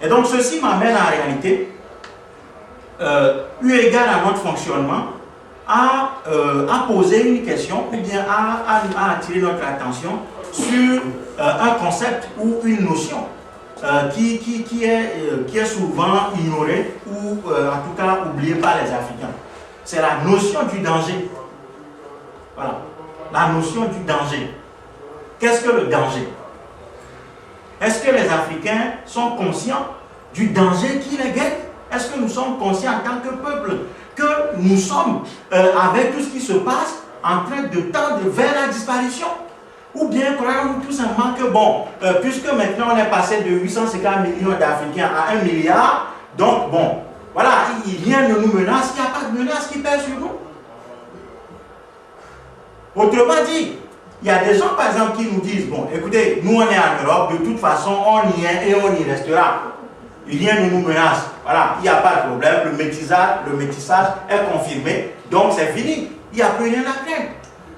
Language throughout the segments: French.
Et donc ceci m'amène en réalité, eu égard à notre fonctionnement, à poser une question ou bien à attirer notre attention sur un concept ou une notion qui est souvent ignorée ou en tout cas oubliée par les Africains. C'est la notion du danger. Voilà, la notion du danger. Qu'est-ce que le danger? Est-ce que les Africains sont conscients du danger qui les guette? Est-ce que nous sommes conscients en tant que peuple que nous sommes, avec tout ce qui se passe, en train de tendre vers la disparition? Ou bien croyons-nous tout simplement que, bon, puisque maintenant on est passé de 850 millions d'Africains à 1 milliard, donc bon, voilà, rien ne nous menace, il n'y a pas de menace qui pèse sur nous. Autrement dit, il y a des gens par exemple qui nous disent, bon, écoutez, nous on est en Europe, de toute façon on y est et on y restera. Rien ne nous menace. Voilà, il n'y a pas de problème, le métissage est confirmé, donc c'est fini. Il n'y a plus rien à craindre.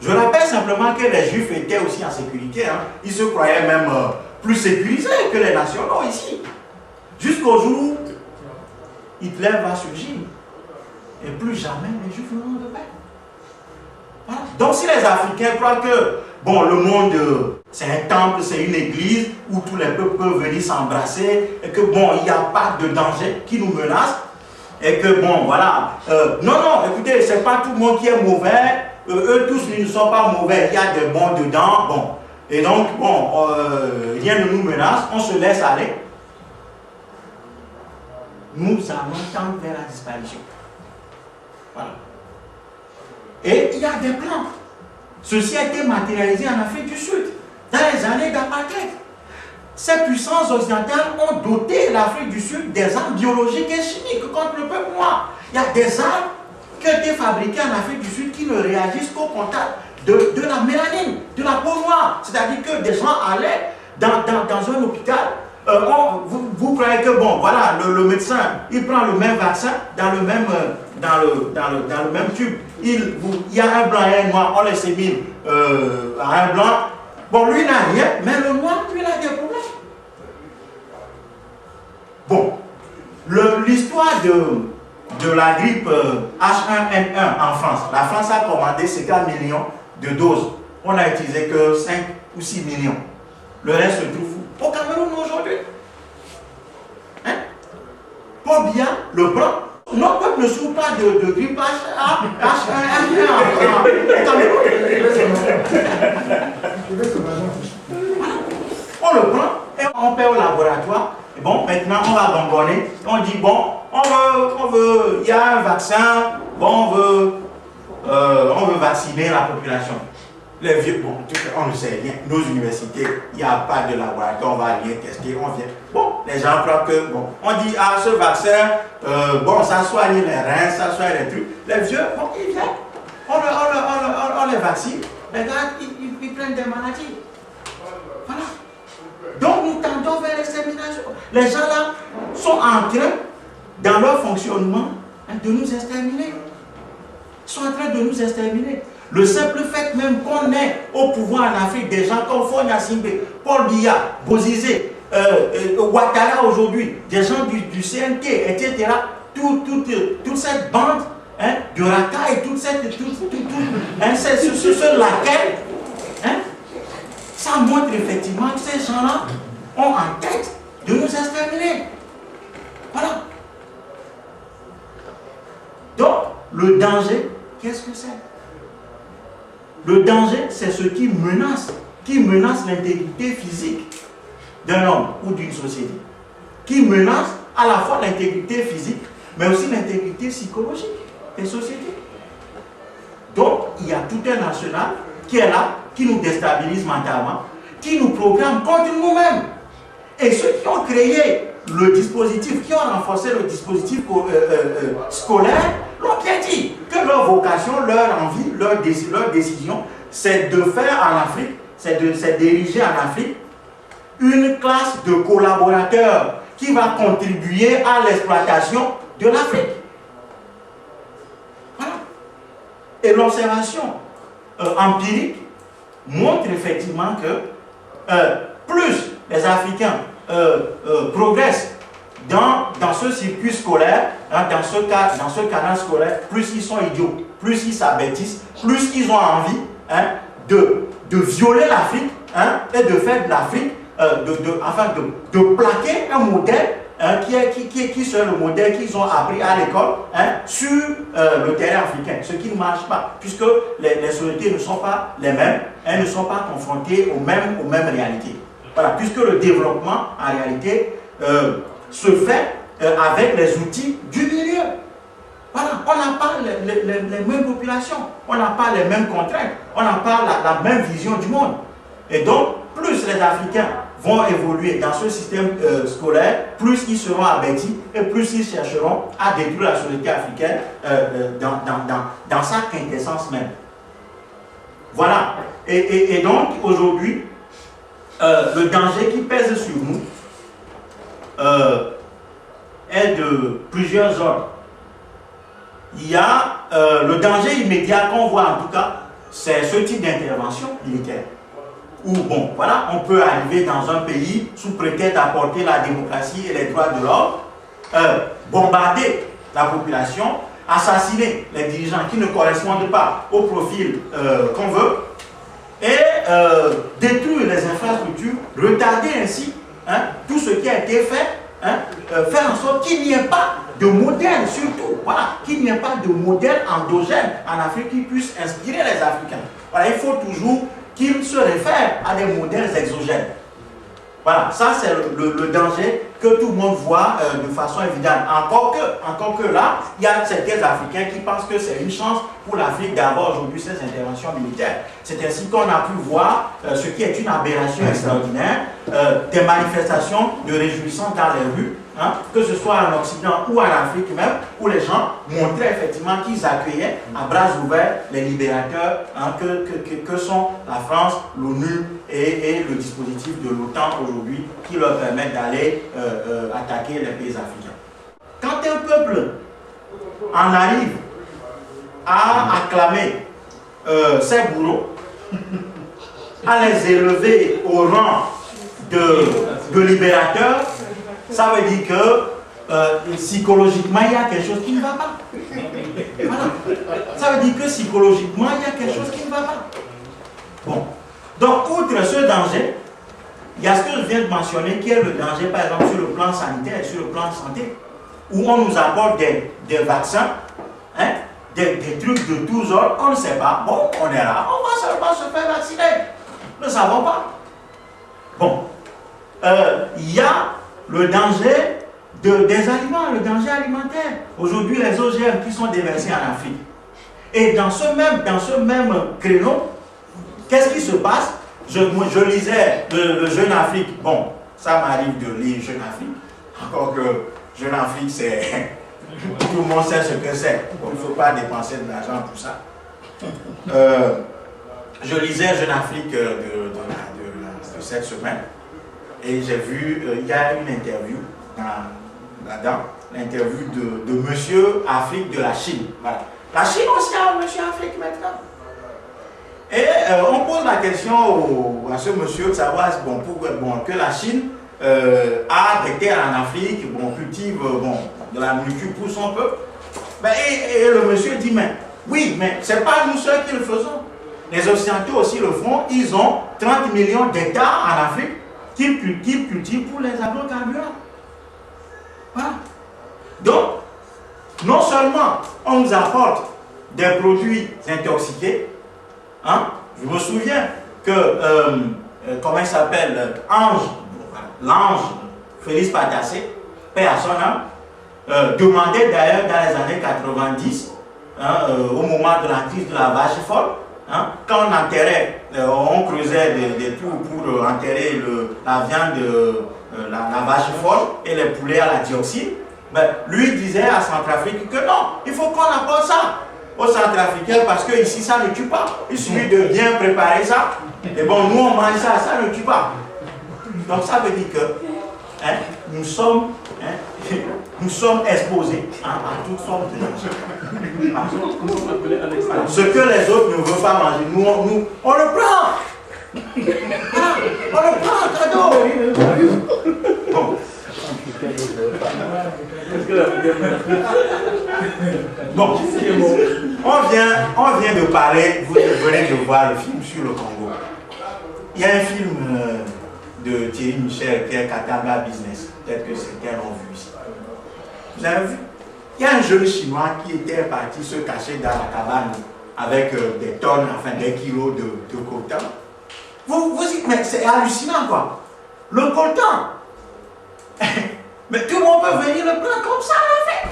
Je rappelle simplement que les Juifs étaient aussi en sécurité. Hein. Ils se croyaient même plus sécurisés que les nationaux ici. Jusqu'au jour où Hitler va surgir. Et plus jamais les Juifs n'auront de paix. Voilà. Donc si les Africains croient que bon, le monde, c'est un temple, c'est une église où tous les peuples peuvent venir s'embrasser et que bon, il n'y a pas de danger qui nous menace et que bon, voilà. Non, écoutez, c'est pas tout le monde qui est mauvais. Eux tous, ils ne sont pas mauvais. Il y a des bons dedans. Bon. Et donc, bon, rien ne nous menace. On se laisse aller. Nous allons tendre vers la disparition. Voilà. Et il y a des plans. Ceci a été matérialisé en Afrique du Sud, dans les années d'apartheid. Ces puissances occidentales ont doté l'Afrique du Sud des armes biologiques et chimiques contre le peuple noir. Il y a des armes qui ont été fabriquées en Afrique du Sud qui ne réagissent qu'au contact de la mélanine, de la peau noire. C'est-à-dire que des gens allaient dans un hôpital. Vous croyez que, bon, voilà, le médecin, il prend le même vaccin dans le même tube. Il y a un blanc et un noir, on les sémine à un blanc. Bon, lui n'a rien, mais le noir, lui, il a des problèmes. Bon, l'histoire de la grippe H1N1 en France. La France a commandé 50 millions de doses. On n'a utilisé que 5 ou 6 millions. Le reste se trouve au Cameroun aujourd'hui. Hein? Paul Biya le prend. Nos peuples ne souffrent pas de grippe H1N1 au Cameroun. On le prend et on paie au laboratoire. Et bon, maintenant on va bonbonner. On dit bon, on veut, il y a un vaccin, bon, on veut vacciner la population. Les vieux, bon, on ne sait rien. Nos universités, il n'y a pas de laboratoire, on va rien tester, on vient. Bon, les gens croient que, bon, on dit, ah, ce vaccin, bon, ça soigne les reins, ça soigne les trucs. Les vieux, bon, ils viennent, on les vaccine, les gars, ils prennent des maladies. Voilà. Donc, nous tendons vers l'extermination. Les gens là sont en train, dans leur fonctionnement, de nous exterminer. Ils sont en train de nous exterminer. Le simple fait même qu'on est au pouvoir en Afrique, des gens comme Fonya Simbe, Paul Biya, Bozizé, Ouattara aujourd'hui, des gens du CNT, etc. Toute cette bande de Raka et toute cette... ce laquelle, ça montre effectivement que ces gens-là ont en tête de nous exterminer. Voilà. Donc, le danger, qu'est-ce que c'est? Le danger, c'est ce qui menace l'intégrité physique d'un homme ou d'une société. Qui menace à la fois l'intégrité physique, mais aussi l'intégrité psychologique des sociétés. Donc, il y a tout un national qui est là, qui nous déstabilise mentalement, qui nous programme contre nous-mêmes. Et ceux qui ont créé le dispositif, qui ont renforcé le dispositif scolaire, l'ont bien dit que leur vocation, leur envie, leur décision, c'est de faire en Afrique, c'est d'ériger en Afrique une classe de collaborateurs qui va contribuer à l'exploitation de l'Afrique. Voilà. Et l'observation empirique montre effectivement que plus les Africains progressent dans ce circuit scolaire, hein, dans ce canal scolaire, plus ils sont idiots, plus ils s'abêtissent, plus ils ont envie, hein, de violer l'Afrique, hein, et de faire de l'Afrique, de plaquer un modèle, hein, qui serait le modèle qu'ils ont appris à l'école, hein, sur le terrain africain, ce qui ne marche pas, puisque les sociétés ne sont pas les mêmes, elles ne sont pas confrontées aux mêmes réalités. Voilà, puisque le développement, en réalité, se fait avec les outils du milieu. Voilà, on n'a pas les mêmes populations, on n'a pas les mêmes contraintes, on n'a pas la même vision du monde. Et donc, plus les Africains vont évoluer dans ce système scolaire, plus ils seront abêtis et plus ils chercheront à détruire la société africaine dans sa quintessence même. Voilà. Et donc, aujourd'hui, le danger qui pèse sur nous est de plusieurs ordres. Il y a le danger immédiat qu'on voit en tout cas, c'est ce type d'intervention militaire. Où, bon, voilà, on peut arriver dans un pays sous prétexte d'apporter la démocratie et les droits de l'homme, bombarder la population, assassiner les dirigeants qui ne correspondent pas au profil qu'on veut, et détruire les infrastructures, retarder ainsi, hein, tout ce qui a été fait, hein, faire en sorte qu'il n'y ait pas de modèle surtout, voilà, qu'il n'y ait pas de modèle endogène en Afrique qui puisse inspirer les Africains. Voilà, il faut toujours qu'ils se réfèrent à des modèles exogènes. Voilà, ça c'est le danger que tout le monde voit de façon évidente. Encore que là, il y a certains Africains qui pensent que c'est une chance pour l'Afrique d'avoir aujourd'hui ces interventions militaires. C'est ainsi qu'on a pu voir ce qui est une aberration extraordinaire, des manifestations de réjouissance dans les rues, hein, que ce soit en Occident ou en Afrique même, où les gens montraient effectivement qu'ils accueillaient à bras ouverts les libérateurs, hein, que sont la France, l'ONU et le dispositif de l'OTAN aujourd'hui qui leur permettent d'aller attaquer les pays africains. Quand un peuple en arrive à acclamer ses bourreaux, à les élever au rang de libérateurs, ça veut dire que psychologiquement, il y a quelque chose qui ne va pas. Voilà. Ça veut dire que psychologiquement, il y a quelque chose qui ne va pas. Bon. Donc, outre ce danger, il y a ce que je viens de mentionner, qui est le danger, par exemple, sur le plan sanitaire, sur le plan de santé, où on nous apporte des vaccins, hein, des trucs de tous ordres, on ne sait pas. Bon, on est là, on va seulement se faire vacciner. Nous ne savons pas. Bon. Il y a le danger des aliments, le danger alimentaire. Aujourd'hui, les OGM qui sont déversés en Afrique. Et dans ce même créneau, qu'est-ce qui se passe? Je lisais le Jeune Afrique. Bon, ça m'arrive de lire Jeune Afrique. Encore que Jeune Afrique, c'est... Tout le monde sait ce que c'est. Il ne faut pas dépenser de l'argent pour ça. Je lisais Jeune Afrique de cette semaine. Et j'ai vu, il y a une interview là-dedans, l'interview de Monsieur Afrique de la Chine. Voilà. La Chine aussi a un Monsieur Afrique maintenant. Et on pose la question à ce monsieur de savoir que la Chine a des terres en Afrique, cultive de la nourriture pour son peuple. Ben, et le monsieur dit, mais oui, mais ce n'est pas nous seuls qui le faisons. Les Occidentaux aussi le font. Ils ont 30 millions d'hectares en Afrique qu'ils cultivent pour les agrocarburants. Voilà. Donc, non seulement on nous apporte des produits intoxiqués, hein, je me souviens que, comment il s'appelle, l'ange Félix Patassé, paix à son âme, demandait d'ailleurs dans les années 90, hein, au moment de la crise de la vache folle, hein, quand on enterrait, on creusait des trous pour enterrer la viande de la vache folle et les poulets à la dioxine, ben, lui disait à Centrafrique que non, il faut qu'on apporte ça aux Centrafricains parce que ici ça ne tue pas. Il suffit de bien préparer ça. Et bon, nous on mange ça, ça ne tue pas. Donc ça veut dire que hein, nous sommes exposés à toutes sortes de choses. Ce que les autres ne veulent pas manger, nous on le prend. On le prend, cadeau. Bon. Bon, on vient de parler, vous venez de voir le film sur le Congo. Il y a un film de Thierry Michel qui est Katanga Business. Peut-être que certains l'ont vu ici. Vous avez vu? Il y a un jeune Chinois qui était parti se cacher dans la cabane avec des tonnes, enfin des kilos de coltan. Vous dites, mais c'est hallucinant quoi. Le coltan. Mais tout le monde peut venir le prendre comme ça en fait.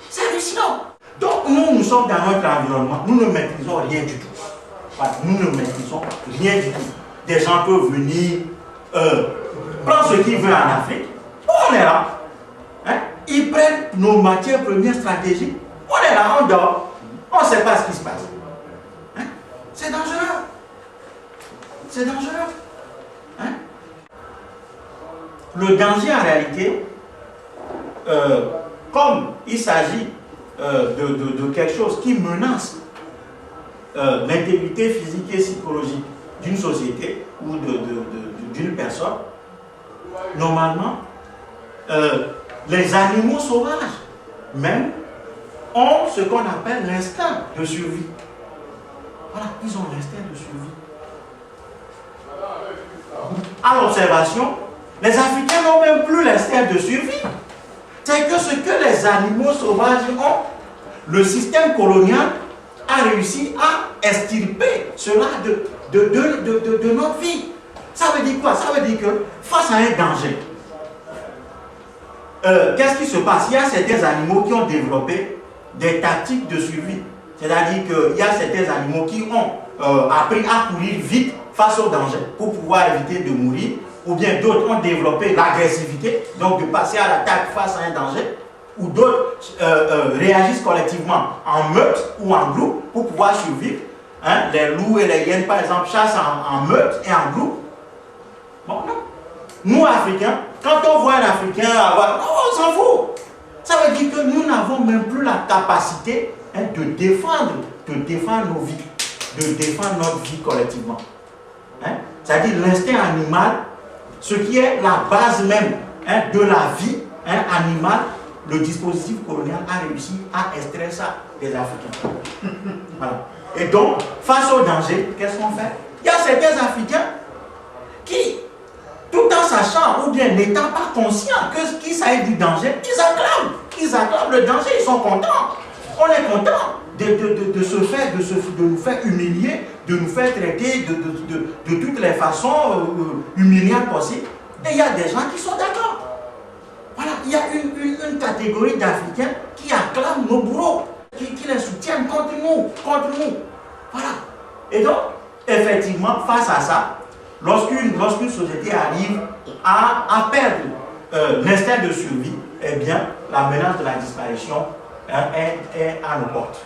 C'est hallucinant. Donc nous sommes dans notre environnement, nous ne maîtrisons rien du tout. Voilà, nous ne maîtrisons rien du tout. Des gens peuvent venir prendre ce qu'ils veulent en Afrique. On est là. Hein? Ils prennent nos matières premières stratégiques. On est là, on dort. On ne sait pas ce qui se passe. Hein? C'est dangereux. C'est dangereux. Hein? Le danger en réalité, comme il s'agit de quelque chose qui menace l'intégrité physique et psychologique d'une société ou d'une personne, normalement, les animaux sauvages même ont ce qu'on appelle l'instinct de survie. Voilà, ils ont l'instinct de survie. À l'observation, les Africains n'ont même plus l'instinct de survie. C'est que ce que les animaux sauvages ont, le système colonial a réussi à extirper cela de notre vie. Ça veut dire quoi? Ça veut dire que face à un danger, qu'est-ce qui se passe? Il y a certains animaux qui ont développé des tactiques de survie. C'est-à-dire qu'il y a certains animaux qui ont appris à courir vite face au danger pour pouvoir éviter de mourir, ou bien d'autres ont développé l'agressivité, donc de passer à l'attaque face à un danger, ou d'autres réagissent collectivement en meute ou en groupe pour pouvoir survivre. Hein? Les loups et les hyènes, par exemple, chassent en meute et en groupe. Bon, non. Nous, Africains, quand on voit un Africain avoir... on s'en fout. Ça veut dire que nous n'avons même plus la capacité de défendre nos vies, de défendre notre vie collectivement. Hein? C'est-à-dire l'instinct animal, ce qui est la base même de la vie animale, le dispositif colonial a réussi à extraire ça des Africains. Voilà. Et donc, face au danger, qu'est-ce qu'on fait? Il y a certains Africains qui, tout en sachant ou bien n'étant pas conscients qu'il s'agit du danger, ils acclament le danger, ils sont contents. On est content de nous faire humilier, de nous faire traiter de toutes les façons humiliantes possibles. Et il y a des gens qui sont d'accord. Voilà, il y a une catégorie d'Africains qui acclament nos bourreaux, qui les soutiennent contre nous. Voilà. Et donc, effectivement, face à ça, lorsqu'une société arrive à perdre l'instinct de survie, eh bien, la menace de la disparition est à nos portes.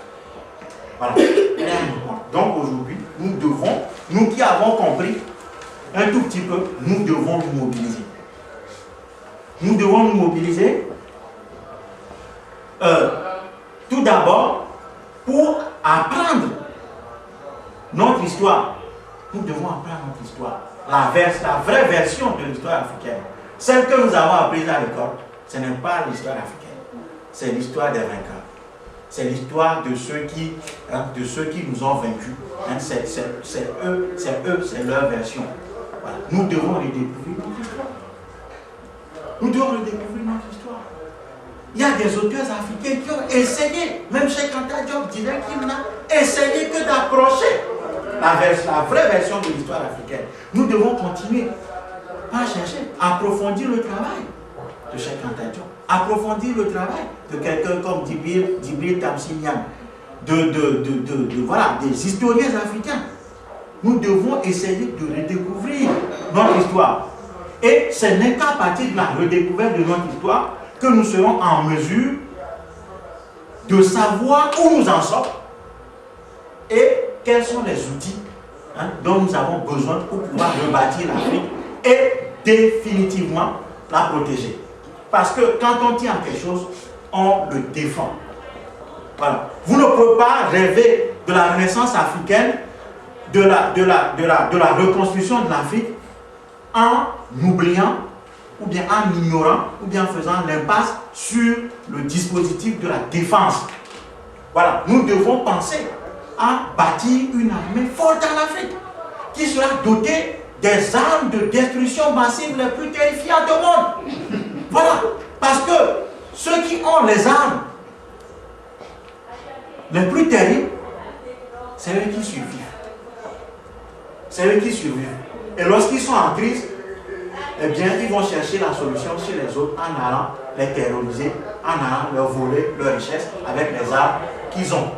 Voilà. Elle est à nos portes. Donc aujourd'hui, nous qui avons compris un tout petit peu, nous devons nous mobiliser. Nous devons nous mobiliser tout d'abord pour apprendre notre histoire. Nous devons apprendre notre histoire. La vraie version de l'histoire africaine. Celle que nous avons apprise à l'école, ce n'est pas l'histoire africaine. C'est l'histoire des vainqueurs. C'est l'histoire de ceux qui nous ont vaincus. C'est eux, c'est leur version. Voilà. Nous devons redécouvrir notre histoire. Nous devons redécouvrir notre histoire. Il y a des auteurs africains qui ont essayé, même Cheikh Anta Diop disait qu'il n'a essayé que d'approcher la vraie version de l'histoire africaine. Nous devons continuer à chercher, approfondir le travail de Cheikh Anta Diop, approfondir le travail de quelqu'un comme Djibril Tamsir Niang, voilà, des historiens africains. Nous devons essayer de redécouvrir notre histoire. Et ce n'est qu'à partir de la redécouverte de notre histoire que nous serons en mesure de savoir où nous en sommes et quels sont les outils dont nous avons besoin pour pouvoir rebâtir l'Afrique et définitivement la protéger. Parce que quand on tient à quelque chose, on le défend. Voilà. Vous ne pouvez pas rêver de la renaissance africaine, de la reconstruction de l'Afrique en oubliant ou bien en ignorant, ou bien en faisant l'impasse sur le dispositif de la défense. Voilà, nous devons penser à bâtir une armée forte en Afrique, qui sera dotée des armes de destruction massive les plus terrifiantes au monde. Voilà, parce que ceux qui ont les armes les plus terribles, c'est eux qui survivent. C'est eux qui survivent. Et lorsqu'ils sont en crise, eh bien, ils vont chercher la solution chez les autres en allant les terroriser, en allant leur voler leurs richesses avec les armes qu'ils ont.